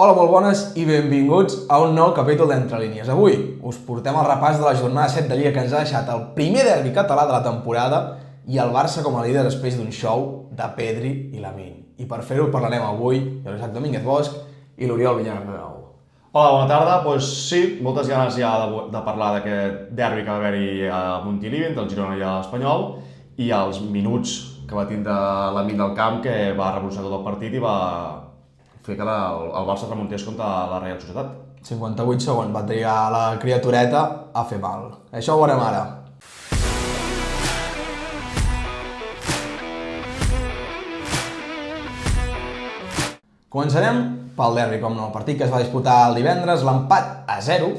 Hola, molt bones i benvinguts a un nou capítol d'Entre Línies. Avui us portem el repàs de la jornada 7 de Lliga que ens ha deixat el primer derbi català de la temporada i el Barça com a líder després d'un show de Pedri i Lamine. I per fer-ho parlarem avui amb l'Isaac Domínguez Bosch i l'Oriol Villarreal. Hola, bona tarda. Doncs sí, moltes ganes ja de parlar d'aquest derbi que va haver-hi a Montilivi entre el Girona i l'Espanyol i els minuts que va tindre Lamine al camp, que va revolucionar tot el partit i va fer que el Barça es remuntés contra la Real Societat. 58 segons va trigar la criatureta a fer mal. Això ho veurem ara. Començarem pel derbi, com no, el partit que es va disputar el divendres, l'empat a 0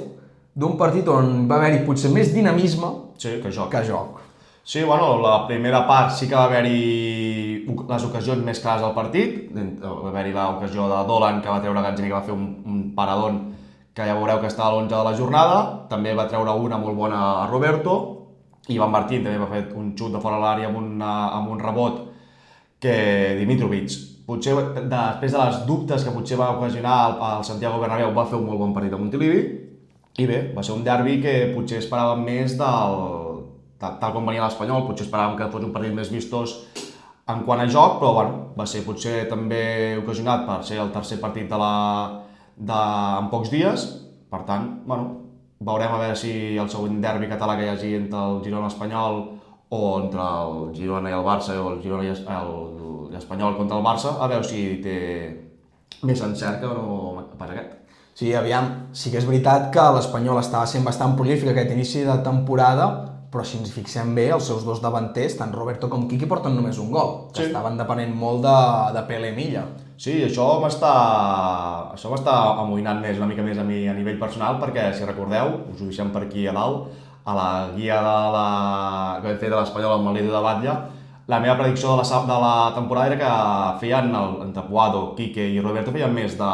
d'un partit on va haver-hi potser més dinamisme Sí, que joc. que joc. Sí, bueno, la primera part sí que va haver-hi les ocasions més clares del partit. Va haver-hi l'ocasió de Dolan, que va treure Gazzini, que va fer un paradón que ja veureu que està a l'11 de la jornada. També va treure una molt bona a Roberto. I Ivan Martín també va fer un xut de fora de l'àrea amb un rebot que Dimitrovic, potser després de les dubtes que potser va ocasionar al Santiago Bernabéu, va fer un molt bon partit a Montilivi. I bé, va ser un derbi que potser esperàvem més tal com venia l'Espanyol, potser esperàvem que fos un partit més vistós en quant a joc, però bueno, va ser potser també ocasionat per ser el tercer partit en pocs dies. Per tant, bueno, veurem a veure si el següent derbi català que hi hagi entre el Girona i l'Espanyol o entre el Girona i el Barça o el Girona i l'Espanyol contra el Barça, a veure si té més encert que no pas aquest. Sí, aviam, sí que és veritat que l'Espanyol estava sent bastant prolífic aquest inici de temporada, però si ens fixem bé, els seus dos davanters, tant Roberto com Quique, porten només un gol, que Sí. estaven depenent molt de Pele Milla. Sí, això m'està amoïnant una mica més a mi a nivell personal, perquè, si recordeu, us ho deixem per aquí a dalt, a la guia que vam fer de l'Espanyol amb el líder de Batlle, la meva predicció de la temporada era que feien, entre Puado, Quique i Roberto, feien més de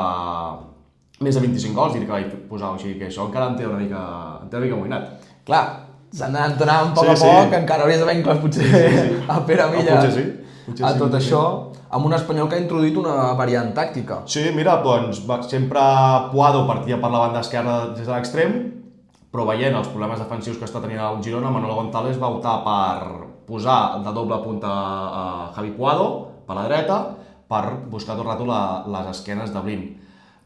25 gols, i que vaig posar, o sigui que això encara em té una mica amoïnat. Clar, s'han d'anar entonant poc a Sí, poc, sí. encara hauries d'haver inclòs potser a Pere Milla Potser sí, a tot potser sí. això, amb un Espanyol que ha introduït una variant tàctica. Sí, mira, doncs sempre Puado partia per la banda esquerra des de l'extrem, però veient els problemes defensius que està tenint el Girona, Manolo González va optar per posar de doble punta a Javi Puado per la dreta per buscar tot el rato les esquenes de Blin.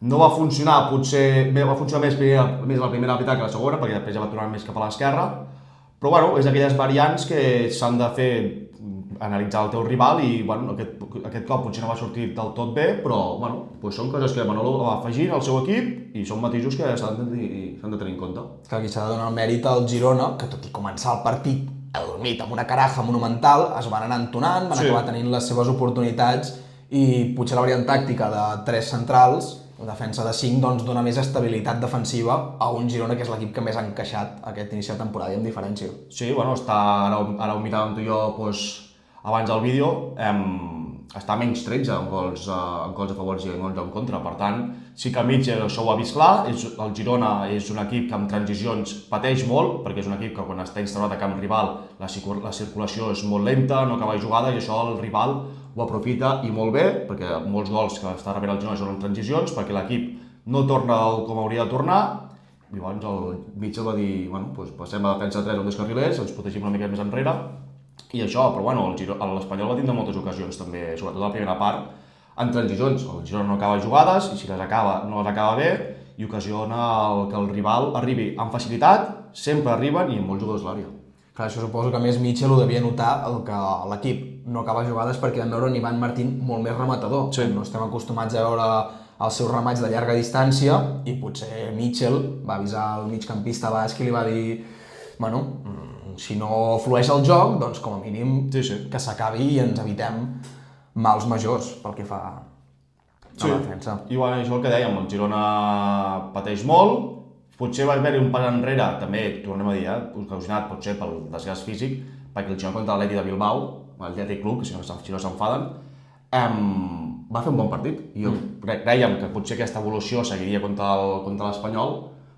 No va funcionar, potser va funcionar més a la primera meitat que a la segona, perquè després ja va tornar més cap a l'esquerra, però bueno, és d'aquelles variants que s'han de fer, analitzar el teu rival, i bueno, aquest cop potser no va sortir del tot bé, però bueno, doncs són coses que Manolo va afegir al seu equip i són matisos que s'han de tenir en compte. Que aquí s'ha de donar el mèrit al Girona, que tot i començar el partit adormit amb una caraja monumental, es van anar entonant, van acabar tenint les seves oportunitats i potser la variant tàctica de 3 centrals, la defensa de 5, doncs dona més estabilitat defensiva a un Girona que és l'equip que més ha encaixat aquest inici de temporada i amb diferència. Sí, bueno, ara ho miràvem tu i jo abans del vídeo, està a menys 13 en gols a favor i en gols en contra. Per tant, sí que Mitchell això ho ha vist clar. El Girona és un equip que amb transicions pateix molt, perquè és un equip que quan està instaurat a camp rival la circulació és molt lenta, no acaba jugada, i això el rival ho aprofita i molt bé, perquè molts gols que està rebent el Girona són en transicions, perquè l'equip no torna com hauria de tornar. I llavors el Mitchell va dir, bueno, doncs passem a defensa de 3 amb 2 carrilers, ens protegim una mica més enrere, i això, però bueno, l'Espanyol va tindre moltes ocasions també, sobretot a la primera part, en transicions. El Girona no acaba jugades, i si no les acaba bé, i ocasiona que el rival arribi amb facilitat, sempre arriben i amb molts jugadors a l'àrea. Clar, això suposo que més Mitchell ho devia notar, el que l'equip no acaba jugades perquè vam veure en Ivan Martín molt més rematador. Sí. No estem acostumats a veure els seus remats de llarga distància i potser Mitchell va avisar el migcampista basc i li va dir bueno, si no flueix el joc, doncs com a mínim que s'acabi i ens evitem mals majors pel que fa a la defensa. I bueno, això és el que dèiem, el Girona pateix molt, potser va haver-hi un pas enrere, també, tornem a dir, ocasionat potser pel desgast físic, perquè el Girona contra l'Atlètic de Bilbao, l'Atlètic Club, que si no s'enfaden, va fer un bon partit. I crèiem que potser aquesta evolució seguiria contra l'Espanyol,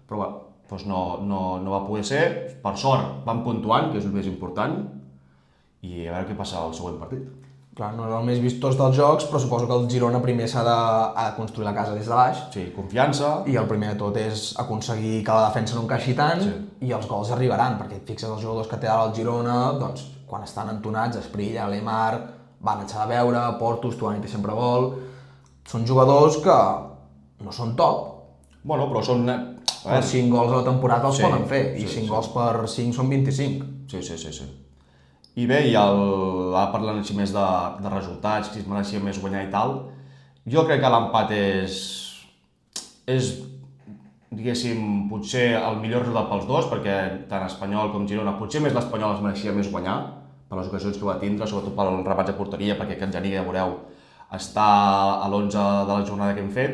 però bueno, doncs no va poder ser. Per sort van puntuant, que és el més important, i a veure què passa al següent partit. Clar, no és el més vistós dels jocs, però suposo que el Girona primer ha de construir la casa des de baix. Sí, confiança. I el primer de tot és aconseguir que la defensa no encaixi tant i els gols arribaran, perquè et fixes els jugadors que té ara el Girona, doncs quan estan entonats, Esprilla, Lemar, van a veure, Porto, Stuani té sempre gol. Són jugadors que no són top, Bueno, però són... però 5 gols a la temporada els poden fer, i 5 gols per 5 són 25. Sí. I bé, i ara parlant així més de resultats, qui es mereixia més guanyar i tal, jo crec que l'empat és, diguéssim, potser el millor resultat pels dos, perquè tant Espanyol com Girona, potser més l'Espanyol es mereixia més guanyar, per les ocasions que va tindre, sobretot pel remat de porteria, perquè aquest Geni, ja veureu, està a l'11 de la jornada que hem fet.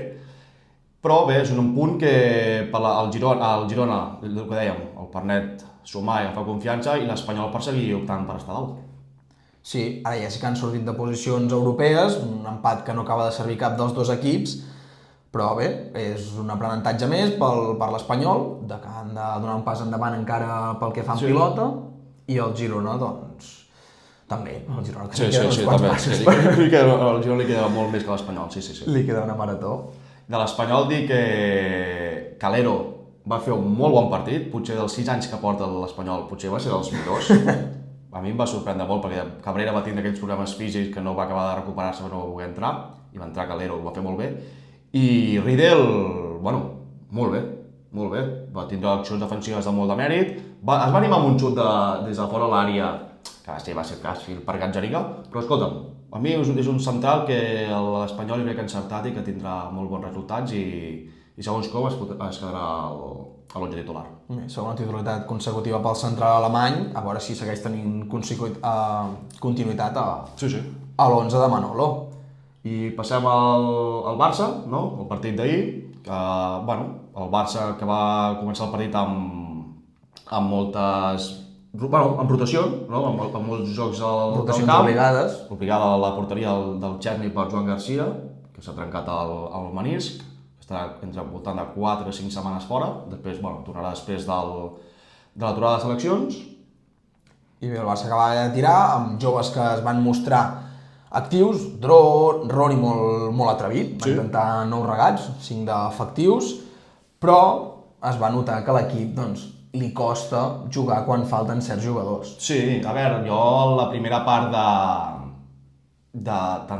Però bé, és un punt que el Girona, el que dèiem, el permet sumar i agafar confiança, i l'Espanyol per seguir optant per estar dalt. Sí, ara ja sí que han sortit de posicions europees, un empat que no acaba de servir cap dels dos equips, però bé, és un aprenentatge més per l'Espanyol, de que han de donar un pas endavant encara pel que fa en pilota, i el Girona, doncs, també. El Girona que li queden uns quants passos. El Girona li queda molt més que l'Espanyol, sí. Li queda una marató. De l'Espanyol dic que Calero va fer un molt bon partit, potser dels 6 anys que porta l'Espanyol, potser va ser dels millors. A mi em va sorprendre molt perquè Cabrera va tindre aquells problemes físics que no va acabar de recuperar-se però no va poder entrar, i va entrar Calero, ho va fer molt bé. I Riedel, bueno, molt bé, va tindre accions defensives de molt de mèrit, es va animar amb un xut des de fora l'àrea, que va ser quasi per Gazzaniga, però escolta'm, a mi és un central que l'Espanyol crec que ha encertat i que tindrà molt bons resultats i segons com es quedarà a l'11 titular. Segona titularitat consecutiva pel central alemany, a veure si segueix tenint continuïtat a l'11 de Manolo. I passem al Barça, no? El partit d'ahir, que, bueno, el Barça que va començar el partit amb moltes... Bueno, amb rotació, no? Amb molts jocs al camp. Obligades. Obligada a la porteria del Chesney per Joan Garcia, que s'ha trencat el menisc, estarà entre voltant de 4 o 5 setmanes fora, després, bueno, tornarà després de l'aturada de seleccions. I bé, el Barça acaba de tirar amb joves que es van mostrar actius, Roni molt atrevit, va intentar 9 regats, 5 d'efectius, però es va notar que l'equip, doncs, li costa jugar quan falten certs jugadors. Sí, a veure, jo la primera part tant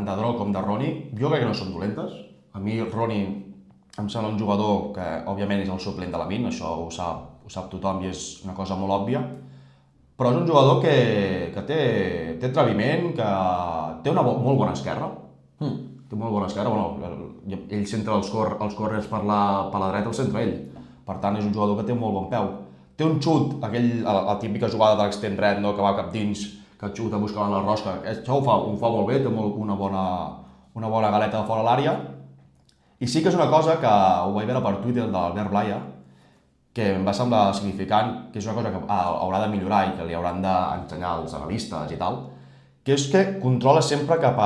de Dro com de Roni, jo crec que no són dolentes. A mi Roni em sembla un jugador que, òbviament, és el suplent de Lamine, això ho sap tothom i és una cosa molt òbvia, però és un jugador que té atreviment, que té una molt bona esquerra. Té molt bona esquerra, bueno, ell centra els corrers per la dreta, el centra ell. Per tant, és un jugador que té un molt bon peu. Té un xut, la típica jugada de l'extrem dret, no? Que va cap dins, que xuta buscant la rosca. Això ho fa molt bé, té una bona galeta de fora l'àrea. I sí que és una cosa que ho vaig veure per Twitter de l'Albert Blaya, que em va semblar significant, que és una cosa que haurà de millorar i que li hauran d'ensenyar als analistes i tal, que és que controla sempre cap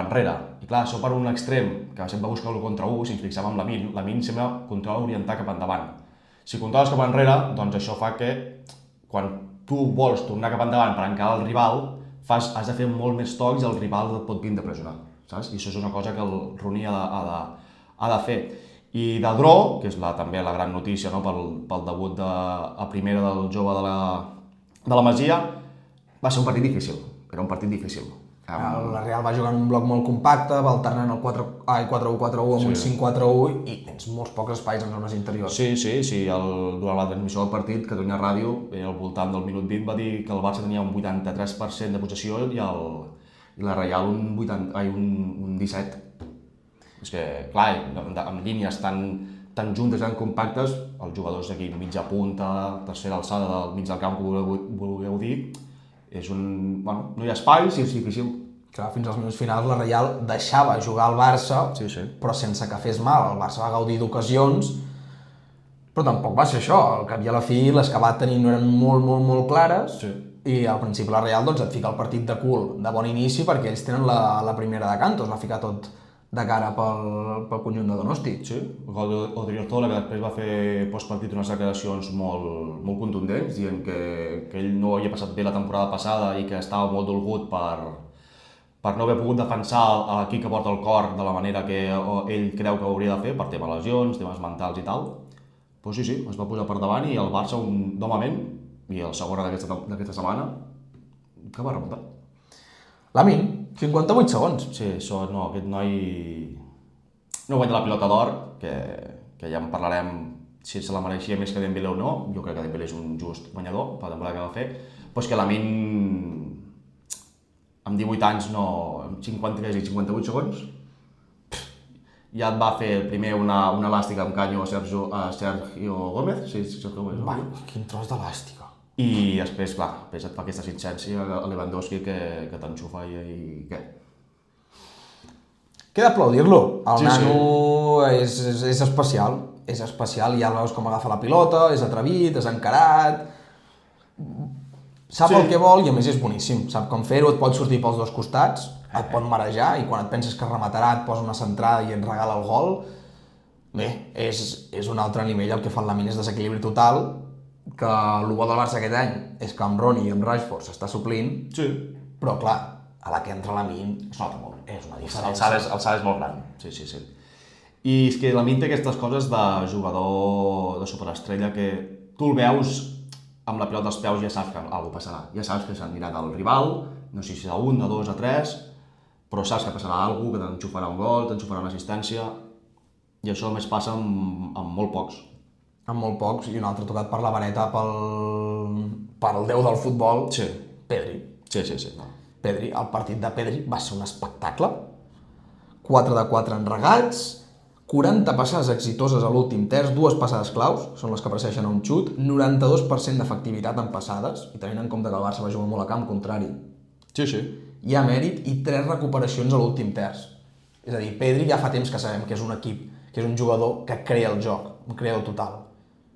enrere. I clar, això per un extrem, que sempre busca l'1 contra 1, si ens fixem en Lamine sempre controla orientar cap endavant. Si controles cap enrere, doncs això fa que quan tu vols tornar cap endavant per encarar el rival, has de fer molt més tocs i el rival et pot vindre a pressionar, saps? I això és una cosa que el Rooney ha de fer. I de Dro, que és també la gran notícia, no? pel debut a primera del jove de la Masia, va ser un partit difícil, era un partit difícil. La Real va jugar en un bloc molt compacte, va alternant el 4-1-4-1 amb un 5-4-1 i tens molts pocs espais en zones interiors. Sí, durant la transmissió del partit, Catalunya Ràdio, al voltant del minut 20, va dir que el Barça tenia un 83% de possessió i la Real un 17%. És que, clar, amb línies tan juntes, tan compactes, els jugadors aquí mitja punta, tercera alçada del mig del camp, que vulgueu dir, no hi ha espais i és difícil. Clar, fins als minuts finals la Real deixava jugar al Barça, però sense que fes mal. El Barça va gaudir d'ocasions, però tampoc va ser això. Al cap i a la fi, les que va tenir no eren molt clares, i al principi la Real et fica el partit de cul de bon inici perquè ells tenen la primera de canto, es va ficar tot de cara pel conjunt de Donosti. Sí, Odriozola, que després va fer postpartit unes declaracions molt contundents, dient que ell no havia passat bé la temporada passada i que estava molt dolgut per per no haver pogut defensar l'equip que porta el cor de la manera que ell creu que ho hauria de fer, per temes lesions, temes mentals i tal. Però sí, es va posar per davant i el Barça, un domament, i el segon d'aquesta setmana, que va remuntar. Lamine, 58 segons. Sí, no, aquest noi no guanya la pilota d'or, que ja en parlarem si se la mereixia més que Dembélé o no. Jo crec que Dembélé és un just guanyador per la temporada que va fer, però és que Lamine amb 18 anys, amb 53 i 58 segons, ja et va fer primer una elàstica amb canyo a Sergio Gómez, Sergio Gómez, no? Va, quin tros d'elàstica. I després, clar, et fa aquesta assistència a Lewandowski que t'enxufa i què? Queda aplaudir-lo. El Sí. nano és especial. És especial, ja veus com agafa la pilota, és atrevit, és encarat... Sap el que vol i a més és boníssim. Sap com fer-ho, et pot sortir pels dos costats, et pot marejar i quan et penses que rematarà et posa una centrada i et regala el gol. Bé, és un altre nivell, el que fa el Lamine és desequilibri total, que el bo del Barça aquest any és que amb Ronny i amb Rashford s'està suplint, Sí. però clar, a la que entra Lamine Es nota molt. és una El diferència. salt és molt gran. Sí. I és que Lamine té aquestes coses de jugador de superestrella que tu el veus amb la pilota als peus i ja saps que alguna passarà. Ja saps que s'anirà del rival, no sé si de 1, de 2, de 3, però saps que passarà alguna cosa, que t'enxufarà un gol, t'enxufarà una assistència, i això només passa amb molt pocs. Amb molt pocs, i un altre tocat per la vareta pel déu del futbol, Sí. Pedri. Sí. No. Pedri, el partit de Pedri va ser un espectacle. 4 de 4 enregats, 40 passades exitoses a l'últim terç, 2 passades claus, són les que precedeixen a un xut, 92% d'efectivitat en passades, i tenint en compte que el Barça va jugar molt a camp contrari. Sí. Hi ha mèrit i 3 recuperacions a l'últim terç. És a dir, Pedri ja fa temps que sabem que és un equip, que és un jugador que crea el joc, un creador total.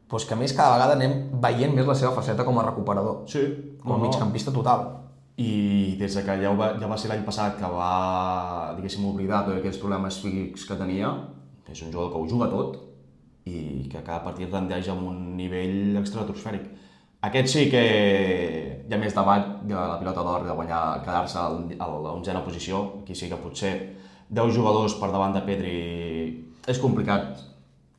Però és que a més cada vegada anem veient més la seva faceta com a recuperador, Sí. com a migcampista total. I des que ja va ser l'any passat que va, diguéssim, oblidar tots aquells problemes físics que tenia, és un jugador que ho juga tot i que cada partit rendeix amb un nivell estratosfèric. Aquest sí que hi ha més debat de la pilota d'or, de guanyar, quedar-se a la 11a posició. Aquí sí que potser 10 jugadors per davant de Pedri és complicat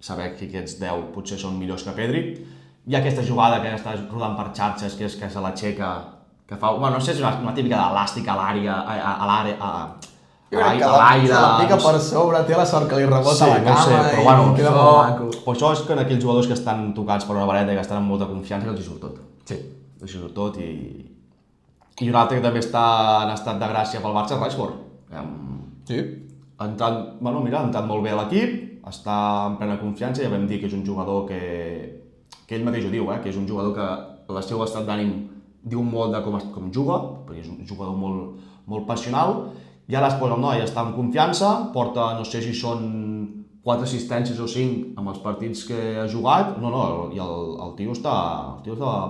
saber que aquests 10 potser són millors que Pedri. Hi ha aquesta jugada que està rodant per xarxes, que és que se l'aixeca, que fa, bueno, no sé si és una típica d'elàstic a l'aire, Jo crec que se la pica per sobre, té la sort que li rebota la cama però bueno, i queda molt maco. Però això és que en aquells jugadors que estan tocats per una vareta i que estan amb molta confiança els hi surt tot. Sí. Els hi surt tot i un altre que també està en estat de gràcia pel Barça és Rashford. Sí. Ha entrat molt bé a l'equip, està en plena confiança, ja vam dir que és un jugador que ell mateix ho diu, que és un jugador que el seu estat d'ànim diu molt de com juga, perquè és un jugador molt passional, i ara es posa el noi, està en confiança, porta, no sé si són 4 assistències o 5 amb els partits que ha jugat, i el tio està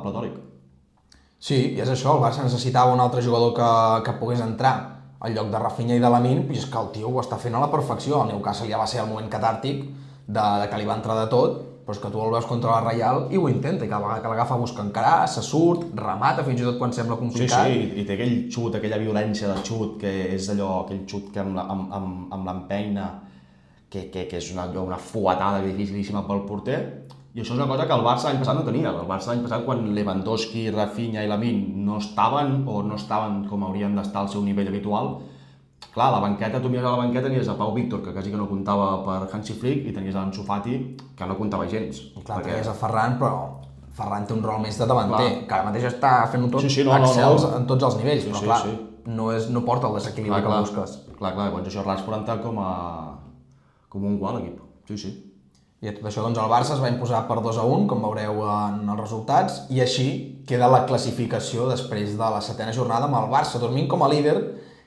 platòric. Sí, i és això, el Barça necessitava un altre jugador que pogués entrar al lloc de Rafinha i de Lamine, i és que el tio ho està fent a la perfecció. El Newcastle ja va ser el moment catàrtic de que li va entrar de tot, però és que tu el veus contra la Reial i ho intenta, i cada vegada que l'agafa busca encarar, se surt, remata fins i tot quan sembla complicat. Sí, i té aquell xut, aquella violència de xut, que és allò, aquell xut que amb l'empenya, que és una fuetada dificilíssima pel porter, i això és una cosa que el Barça l'any passat no tenia. El Barça l'any passat, quan Lewandowski, Rafinha i Lamine no estaven com haurien d'estar al seu nivell habitual, clar, a la banqueta, tu mires a la banqueta, tenies a Pau Víctor, que quasi que no comptava per Hansi Flick, i tenies a Ansu Fati, que no comptava gens. I clar, tenies a Ferran, però Ferran té un rol més de davanter, que ara mateix està fent-ho tot no, excels en tots els nivells, però Sí, clar, sí. no porta el desequilibri que busques. Clar, llavors això Rashford ha entrat com un gual l'equip. Sí. I a tot això, doncs, el Barça es va imposar per 2-1, com veureu en els resultats, i així queda la classificació després de la 7ª jornada amb el Barça dormint com a líder,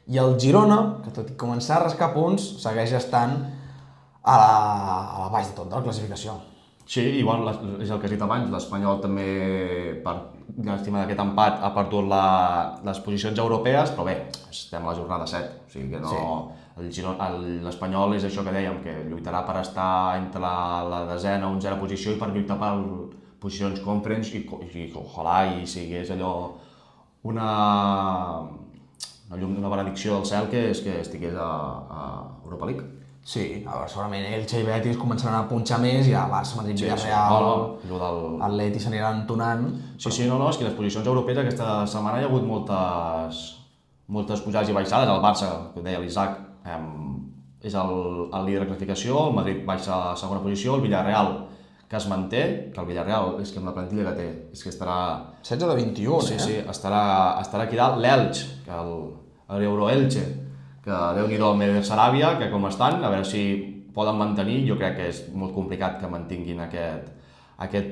i el Girona, que tot i començar a rascar punts, segueix estant a la baix de tot de la classificació. Sí, i bueno, és el que has dit abans, l'Espanyol també, per llàstima d'aquest empat, ha perdut les posicions europees, però bé, estem a la jornada 7, o sigui que no... Sí. L'Espanyol és això que dèiem, que lluitarà per estar entre la 10ª o 11ª posició i per lluitar per posicions conference i ojalà i sigués allò una una benedicció del cel que és que estigués a Europa League. Sí, a veure, segurament Elche i Betis començaran a punxar més i a Barça, Madrid, Villarreal, Atleti s'aniran entonant. Sí, és que les posicions europees aquesta setmana hi ha hagut moltes pujades i baixades. El Barça, que ho deia l'Isaac, és el líder de classificació, el Madrid baixa a la segona posició, el Villarreal, que es manté, que el Villarreal és que amb la plantilla que té, és que estarà... 16 de 21, Sí, estarà aquí dalt. L'Elx, l'Euro-Elche, que Déu-n'hi-do amb el Saràbia, que com estan, a veure si poden mantenir, jo crec que és molt complicat que mantinguin aquest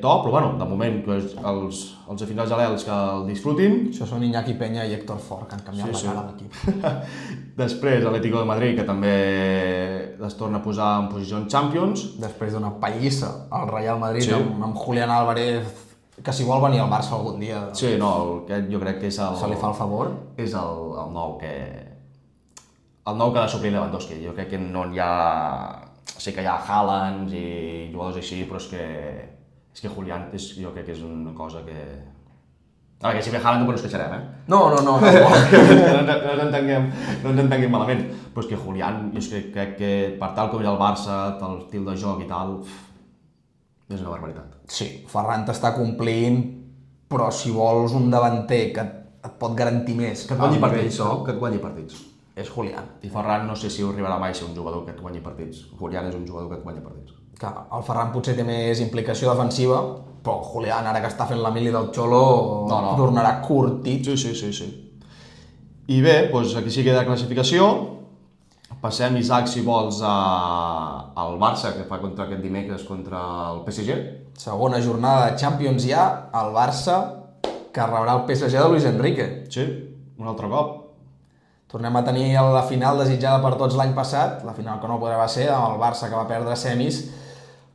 top, però bueno, de moment els aficionats de l'Elx que el disfrutin. Això són Iñaki Peña i Héctor Fort, que han canviat la cara de l'equip. Després l'Atlético de Madrid, que també es torna a posar en posició en Champions. Després d'una pallissa al Real Madrid amb Julián Álvarez, que si vol venir al Barça algun dia... Sí, no, jo crec que és el... Se li fa el favor. És el nou que... El nou que ha de suplir Lewandowski. Jo crec que no hi ha... Sé que hi ha Haaland i jugadors així, però és que Julián jo crec que és una cosa que... Ara, que si ve Haaland no ens queixarem, No. no ens entenguem malament. Però és que Julián, jo crec que per tal com és el Barça, el estil de joc i tal, és una barbaritat. Sí, Ferran t'està complint, però si vols un davanter que et pot garantir més... Que et guanyi partits, És Julián. I Ferran no sé si arribarà mai a ser un jugador que et guanyi partits. Julián és un jugador que et guanya partits. Clar, el Ferran potser té més implicació defensiva, però Julián, ara que està fent la mili del Xolo, tornarà curtit. Sí. I bé, doncs aquí sí queda classificació. Passem, Isaac, si vols, al Barça, que fa contra aquest dimecres contra el PSG. Segona jornada de Champions ja, el Barça, que rebrà el PSG de Luis Enrique. Sí, un altre cop. Tornem a tenir la final desitjada per tots l'any passat, la final que no podrà ser, amb el Barça que va perdre semis,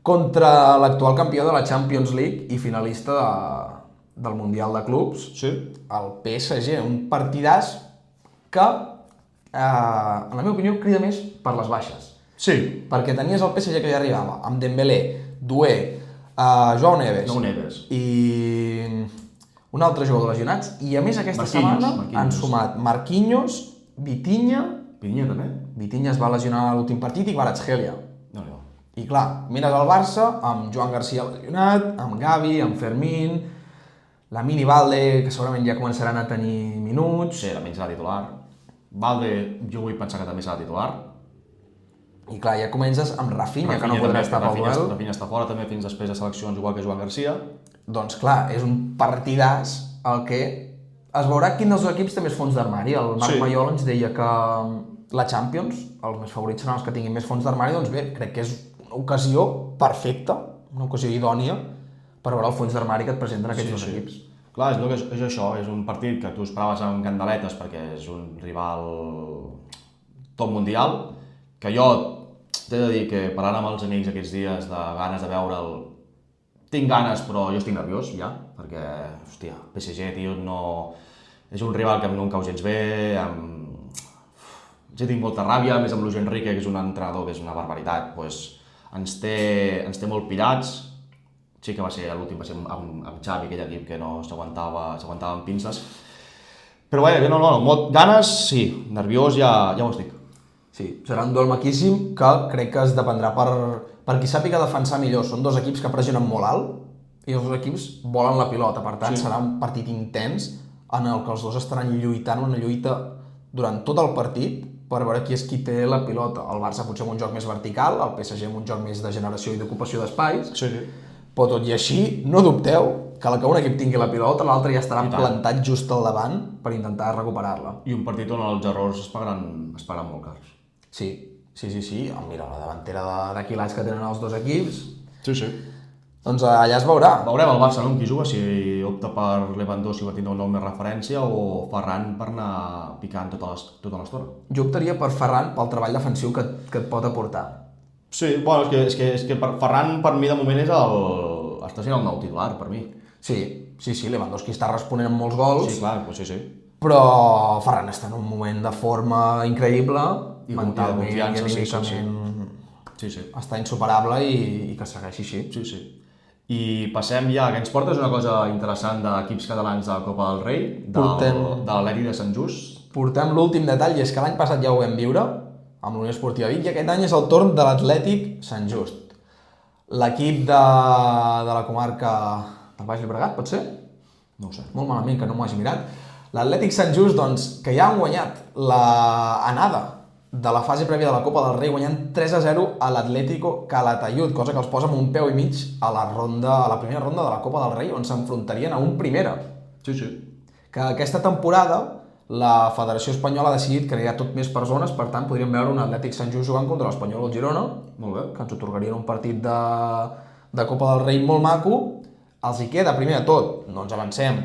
contra l'actual campió de la Champions League i finalista del Mundial de Clubs, el PSG. Un partidàs que, en la meva opinió, crida més per les baixes. Sí. Perquè tenies el PSG que ja arribava, amb Dembélé, Doué, Joao Neves i un altre jugador lesionats, i a més aquesta setmana han sumat Marquinhos, Vitinha també. Vitinha es va lesionar a l'últim partit i Kvaratskhelia. I clar, mires el Barça amb Joan Garcia lesionat, amb Gavi, amb Fermín, Lamine i Balde, que segurament ja començaran a tenir minuts. Sí, Lamine serà titular. Balde, jo vull pensar que també serà titular. I clar, ja comences amb Rafinha, que no podrà estar pel duel. Rafinha està fora també fins després de seleccions, igual que Joan Garcia. Doncs clar, és un partidàs el que es veurà quin dels dos equips té més fons d'armari. El Marc Mayol ens deia que la Champions, els més favorits seran els que tinguin més fons d'armari, doncs bé, crec que és una ocasió perfecta, una ocasió idònia per veure el fons d'armari que et presenten aquests dos equips. Clar, és això, és un partit que tu esperaves amb candeletes perquè és un rival top mundial, que jo t'he de dir que parlant amb els amics aquests dies de ganes de veure'l, tinc ganes, però jo estic nerviós ja, perquè, hòstia, PSG, tio, no... És un rival que no em cau gens bé, ja tinc molta ràbia, més amb Luis Enrique, que és un entrenador que és una barbaritat, doncs ens té molt pillats. Sí que va ser l'últim, va ser amb Xavi, aquell equip que no s'aguantava amb pinces. Però bé, ganes, sí, nerviós ja ho estic. Sí, serà un duel maquíssim que crec que es dependrà per qui sàpiga defensar millor. Són dos equips que pressionen molt alt i els dos equips volen la pilota, per tant serà un partit intens en el que els dos estaran lluitant una lluita durant tot el partit per veure qui és qui té la pilota. El Barça potser amb un joc més vertical, el PSG amb un joc més de generació i d'ocupació d'espais, però tot i així, no dubteu que la que un equip tingui la pilota, l'altre ja estarà plantat just al davant per intentar recuperar-la. I un partit on els errors es pagaran molt cars. Sí. Mira, la davantera de quilats que tenen els dos equips. Sí. Doncs allà es veurà. Veurem el Barça, no? Qui juga, si opta per Lewandowski per tindre un nou més referència o Ferran per anar picant tota l'estona. Jo optaria per Ferran pel treball defensiu que et pot aportar. Sí, bueno, és que Ferran per mi de moment està sent el nou titular, per mi. Sí, Lewandowski està responent amb molts gols. Sí, clar, doncs sí. Però Ferran està en un moment de forma increïble, mentalment i anímicament està insuperable i que segueixi així. Sí. I passem ja, que ens portes una cosa interessant d'equips catalans de la Copa del Rei, de l'Atlètic de Sant Just. portem l'últim detall, i és que l'any passat ja ho vam viure, amb l'Unió Esportiva Vic, i aquest any és el torn de l'Atlètic Sant Just. L'equip de la comarca del Baix Llobregat, pot ser? No ho sé. Molt malament, que no m'ho hagi mirat. L'Atlètic Sant Just, doncs, que ja han guanyat l'anada de la fase prèvia de la Copa del Rei, guanyant 3-0 a l'Atlético Calatayud, cosa que els posa amb un peu i mig a la primera ronda de la Copa del Rei, on s'enfrontarien a un primera. Sí. Que aquesta temporada la Federació Espanyola ha decidit que anirà tot més per zones, per tant podríem veure un Atlètic Sant Just jugant contra l'Espanyol o el Girona, Molt bé. que ens otorgarien un partit de Copa del Rei molt maco. Els hi queda, primer de tot, no ens avancem,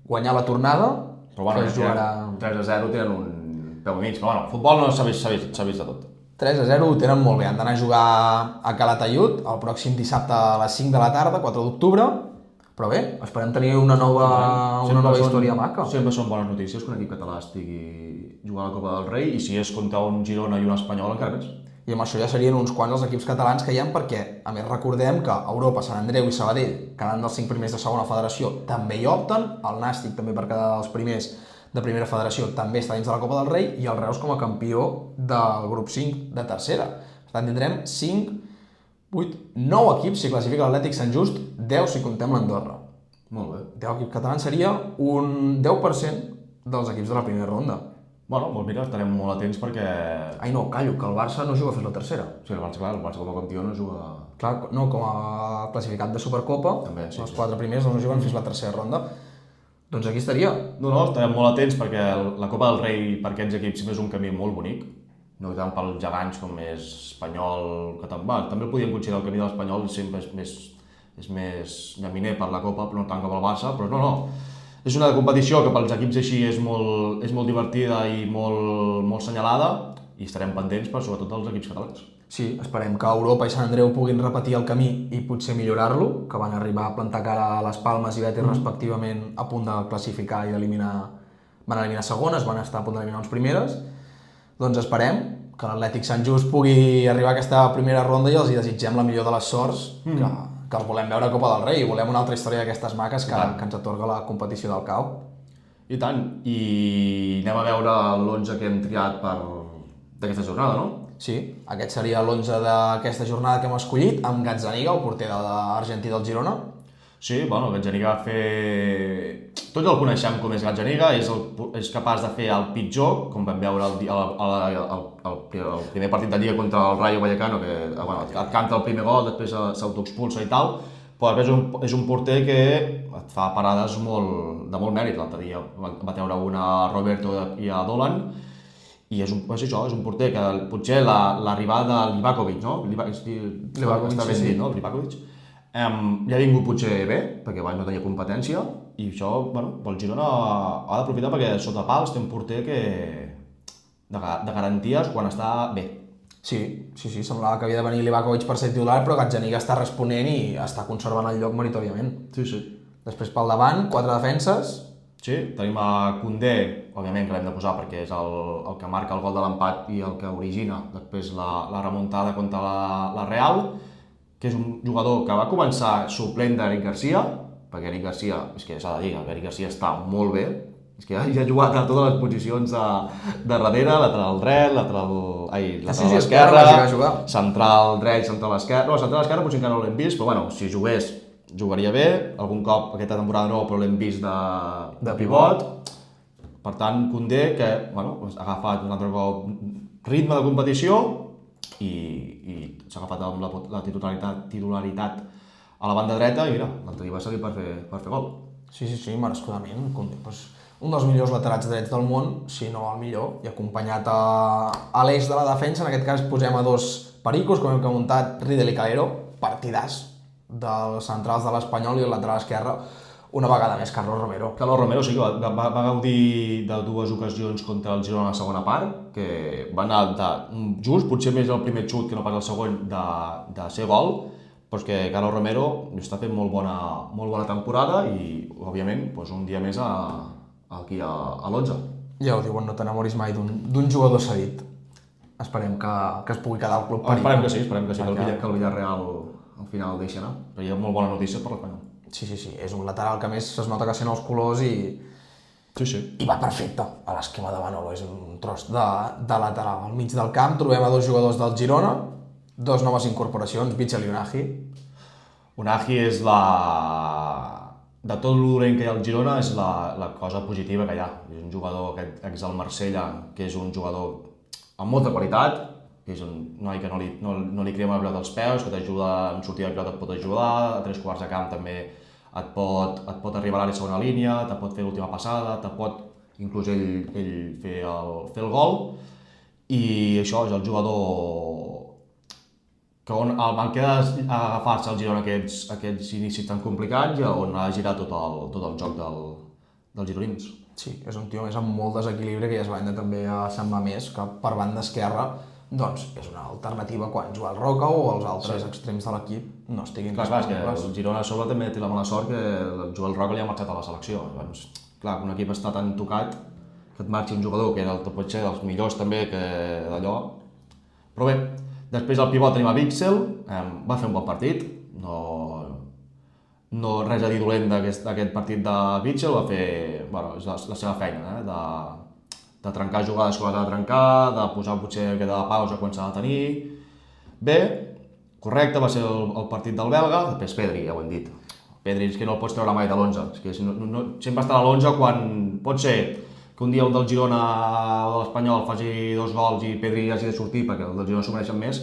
guanyar la tornada, Però bueno, que es jugarà 3-0 tenen un peu i mig, però bueno, futbol no s'ha vist de tot. 3-0, ho tenen molt bé, han d'anar a jugar a Calatayud el pròxim dissabte a les 5 de la tarda, 4 d'octubre, però bé, esperem tenir una nova història maca. Sempre són bones notícies que un equip català estigui jugant a la Copa del Rei, i si és contra un Girona i un Espanyol encara més. I amb això ja serien uns quants els equips catalans que hi ha, perquè a més recordem que a Europa Sant Andreu i Sabadell, quedant dels 5 primers de segona federació, també hi opten, el Nàstic també per quedar dels primers de primera federació també està dins de la Copa del Rei, i el Reus com a campió del grup 5 de tercera. Per tant, tindrem 5, 8, 9 equips si classifica l'Atlètic Sant Just, 10 si comptem l'Andorra. Molt bé. 10 equips catalans seria un 10% dels equips de la primera ronda. Bueno, doncs mira, estarem molt atents perquè... Ai no, callo, que el Barça no juga fins la tercera. Sí, el Barça com a campió no juga... Clar, no, com a classificat de Supercopa, També, sí, els 4 primers no juguen fins la tercera ronda. Doncs aquí estaria. No, estarem molt atents perquè la Copa del Rei per aquests equips sempre és un camí molt bonic, no tant pels gegants com és Espanyol, que també el podíem considerar el camí de l'Espanyol, sempre és més llaminer per la Copa, però no tant com el Barça, però no. És una competició que pels equips així és molt divertida i molt senyalada, i estarem pendents per sobretot dels equips catalans. Sí, esperem que Europa i Sant Andreu puguin repetir el camí i potser millorar-lo, que van arribar a plantar cara a les Palmes i Betis respectivament a punt de classificar i d'eliminar... Van eliminar segones, van estar a punt d'eliminar uns primeres. Doncs esperem que l'Atlètic Sant Just pugui arribar a aquesta primera ronda i els hi desitgem la millor de les sorts, que els volem veure a Copa del Rei i volem una altra història d'aquestes maques que ens atorga la competició del CAO. I tant, i anem a veure l'11 que hem triat d'aquesta jornada, no? Sí, aquest seria l'11 d'aquesta jornada que hem escollit, amb Gazzaniga, el porter de l'Argentí del Girona. Sí, bueno, Gazzaniga va fer... Tots el coneixem com és Gazzaniga, és capaç de fer el pitjor, com vam veure el primer partit de Lliga contra el Rayo Vallecano, que et canta el primer gol, després s'autoexpulsa i tal, però és un porter que et fa parades de molt mèrit. L'altre dia va treure una a Roberto i a Dolan, i és un porter que potser l'arribada de Livakovic, no? Livakovic, està ben dit, no? Livakovic. Ja ha vingut potser bé, perquè abans no tenia competència, i això, el Girona ha d'aprofitar perquè sota pals té un porter de garanties quan està bé. Sí, semblava que havia de venir Livakovic per ser titular, però Gazzaniga està responent i està conservant el lloc meritoriament. Sí. Després pel davant, 4 defenses. Sí, tenim a Koundé, òbviament que l'hem de posar perquè és el que marca el gol de l'empat i el que origina després la remuntada contra la Real, que és un jugador que va començar suplent d'Eric Garcia, perquè Eric Garcia, és que s'ha de dir, Eric Garcia està molt bé, és que ja ha jugat a totes les posicions de darrere, lateral dret, lateral esquerra, central dret, central esquerra... No, central esquerra potser encara no l'hem vist, però bueno, si jugués, jugaria bé, algun cop aquesta temporada no, però l'hem vist de pivot. Per tant, Koundé, que ha agafat un altre cop ritme de competició, i s'ha agafat amb la titularitat a la banda dreta, i mira, l'altre dia va servir per fer gol. Sí, merescudament. Un dels millors laterals drets del món, si no el millor, i acompanyat a l'eix de la defensa. En aquest cas posem a 2 pericos, com hem comentat, Riedel i Calero, partidàs dels centrals de l'Espanyol, i el lateral esquerre, una vegada més, Carlos Romero. Carlos Romero sí que va gaudir de 2 ocasions contra el Girona a la segona part, que va anar just, potser més el primer xut que no pas el segon, de ser gol, però és que Carlos Romero està fent molt bona temporada i, òbviament, un dia més aquí a l'11. Ja ho diuen, no t'enamoris mai d'un jugador cedit. Esperem que es pugui quedar al club perico. Esperem que sí, que el Villarreal al final deixi anar. Però hi ha molt bones notícies per l'Espanyol. Sí, és un lateral que més es nota que sent els colors i Sí. I va perfecte a l'esquema de Manolo, és un tros de lateral. Al mig del camp trobem a 2 jugadors del Girona, 2 noves incorporacions, Bitzel i Unagi. Unagi és de tot el dolent que hi ha al Girona, és la cosa positiva que hi ha. És un jugador, aquest ex del Marsella, que és un jugador amb molta qualitat, és un noi que no li crema la pilota als peus, que t'ajuda en sortir de pilota, et pot ajudar, a 3/4 de camp també et pot arribar a l'àrea segona línia, te pot fer l'última passada, te pot inclús ell fer el gol, i això és el jugador que on queda agafar-se el Girona aquests inicis tan complicats i on ha girat tot el joc dels gironins. Sí, és un tio més amb molt desequilibri, que ja es va també a Sant Mamés, que per banda esquerra doncs és una alternativa quan Joel Roca o els altres extrems de l'equip no estiguin disponibles. Clar, és que el Girona a sobre també té la mala sort que el Joel Roca li ha marxat a la selecció. Llavors, clar, un equip està tan tocat que et marxi un jugador que era potser dels millors també que d'allò. Però bé, després al pivot tenim a Bitzel, va fer un bon partit, no res a dir dolent d'aquest partit de Bitzel, va fer, bueno, és la seva feina, de trencar jugades quan ha de trencar, de posar potser aquesta pausa quan s'ha de tenir. Bé, correcte, va ser el partit del belga, després Pedri, ja ho hem dit. Pedri és que no el pots treure mai de l'11, és que sempre estarà a l'11 quan pot ser que un dia un del Girona o de l'Espanyol faci 2 gols i Pedri hagi de sortir perquè el del Girona s'ho mereixen més,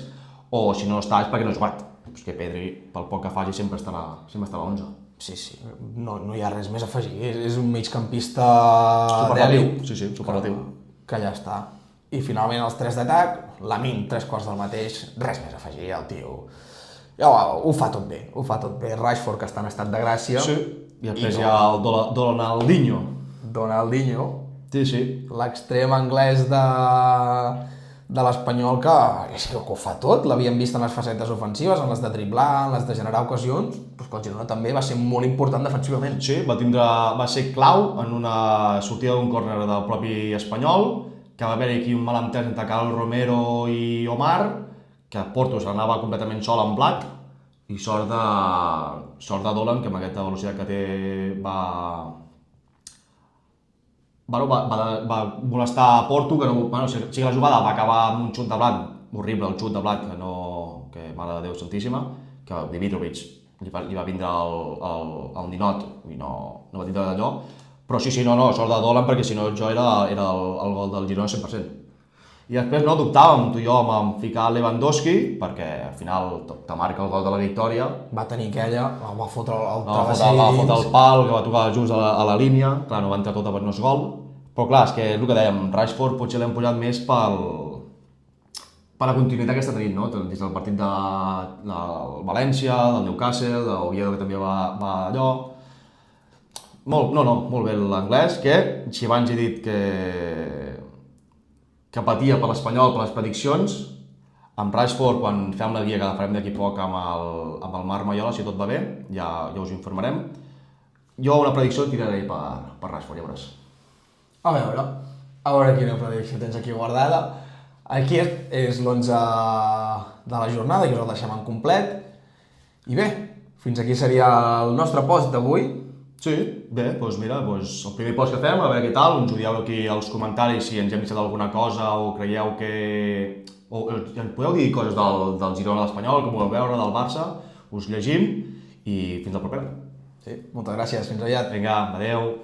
o si no està és perquè no ha jugat. És que Pedri, pel poc que faci, sempre estarà a l'11. Sí, no hi ha res més a afegir, és un migcampista superlatiu. Sí, superlatiu. Que ja està. I finalment els 3 d'atac, Lamine 3/4 del mateix, res més a afegir, el tio ja ho fa tot bé, Rashford, que està en estat de gràcia. Sí, i després hi ha el Donaldinho, sí. L'extrem anglès de l'Espanyol, que ho fa tot, l'havíem vist en les facetes ofensives, en les de driblar, en les de generar ocasions, però el Girona també va ser molt important defensivament. Sí, va ser clau en una sortida d'un córner del propi Espanyol, que va haver aquí un malentès entre Carlos Romero i Omar, que Porto se n'anava completament sol en blanc, i sort de Dolan, que amb aquesta velocitat que té va molestar a Porto, que sí que la jugada va acabar amb un xut de blanc, horrible el xut de blanc, que mare de Déu santíssima, que Dimitrovic li va vindre el ninot i no va tindre d'allò, però sí, sort de Dolan, perquè si no jo era el gol del Girona 100%. I després no dubtàvem, tu i jo, en ficar Lewandowski, perquè al final te marca el gol de la victòria. Va tenir aquella, va fotre el pal, que va tocar just a la línia, clar, no va entrar tota per no és gol, però clar, és que és el que dèiem, Rashford potser l'hem posat més per la continuïtat que està tenint, no? Des del partit del València, del Newcastle, d'Oviedo, que també va allò. Molt bé l'anglès, que si abans he dit que patia per l'Espanyol, per les prediccions, amb Rashford, quan fem la guia que la farem d'aquí poc amb el Marc Maiola, si tot va bé, ja us informarem. Jo una predicció tiraré per Rashford, ja veuràs. A veure quina predicció tens aquí guardada. Aquí és l'11 de la jornada, que us el deixem en complet. I bé, fins aquí seria el nostre post d'avui. Sí, bé, doncs mira, el primer post que fem, a veure què tal, ens ho dieu aquí als comentaris si ens hem deixat alguna cosa o creieu que... o ens podeu dir coses del Girona, de l'Espanyol, com ho vau veure, del Barça, us llegim i fins al proper. Sí, moltes gràcies, fins aviat. Vinga, adeu.